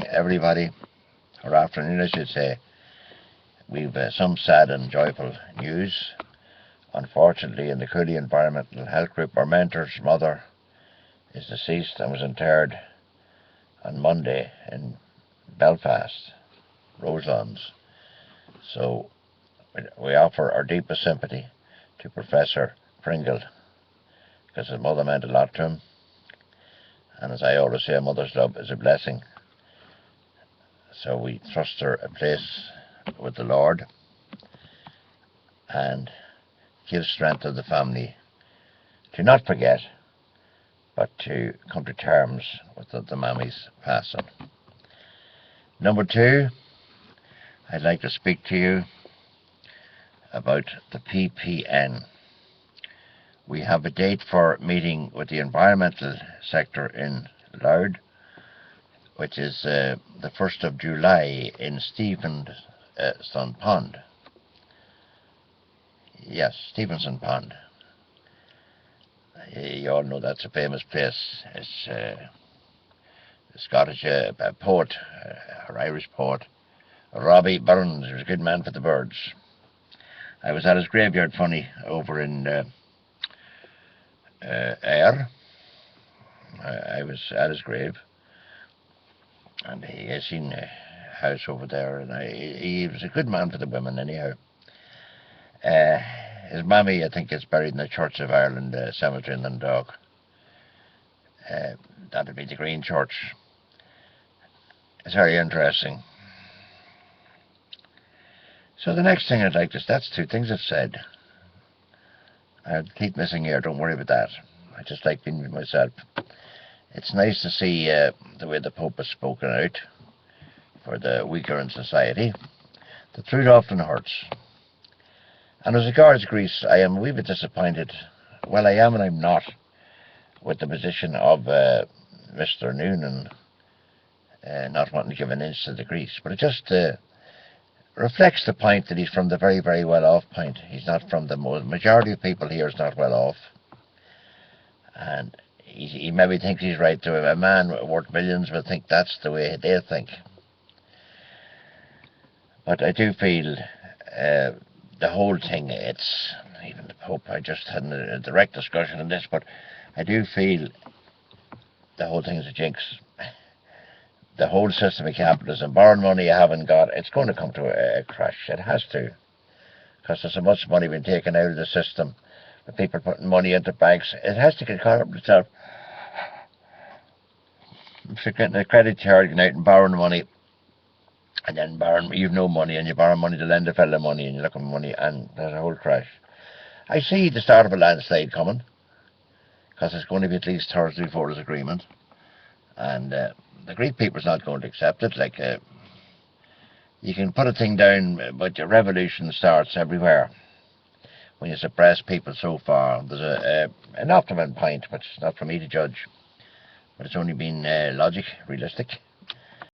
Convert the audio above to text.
Everybody, or afternoon I should say. We've some sad and joyful news. Unfortunately, in the Cooley Environmental Health Group, our mentor's mother is deceased and was interred on Monday in Belfast, Roselands. So we offer our deepest sympathy to Professor Pringle, because his mother meant a lot to him. And as I always say, a mother's love is a blessing. So we trust her a place with the Lord and give strength to the family to not forget, but to come to terms with the mammy's passing. Number two, I'd like to speak to you about the PPN. We have a date for meeting with the environmental sector in Louth, which is the 1st of July in Stevenson Pond. Yes, Stevenson Pond. You all know that's a famous place. It's a Scottish poet, or Irish poet, Robbie Burns. He was a good man for the birds. I was at his graveyard funny over in Ayr. I was at his grave, and he has seen a house over there, and he was a good man for the women anyhow. His mammy, I think, is buried in the Church of Ireland cemetery in Dundalk. That would be the Green Church. It's very interesting. So the next thing I'd like to... That's two things I've said. I'll keep missing here, don't worry about that. I just like being with myself. It's nice to see the way the Pope has spoken out for the weaker in society. The truth often hurts. And as regards Greece, I am a wee bit disappointed. Well, I am and I'm not, with the position of Mr. Noonan not wanting to give an inch to the Greece. But it just reflects the point that he's from the very, very well-off point. He's not from the majority of people here is not well off. And he maybe thinks he's right. To a man worth millions will think that's the way they think. But I do feel the whole thing, it's, even the Pope, I just had a direct discussion on this, but I do feel the whole thing is a jinx. The whole system of capitalism, borrowing money you haven't got, it's going to come to a crash. It has to. Because there's so much money being taken out of the system, with people putting money into banks. It has to get caught up itself. If you're getting a credit card, going out and borrowing money, and then you've no money, and you borrow money to lend a fella money, and you look at money, and there's a whole crash. I see the start of a landslide coming, because it's going to be at least Thursday before this agreement, and the Greek people's not going to accept it. Like, you can put a thing down, but your revolution starts everywhere when you suppress people so far. There's an optimum point, which is not for me to judge, but it's only been realistic.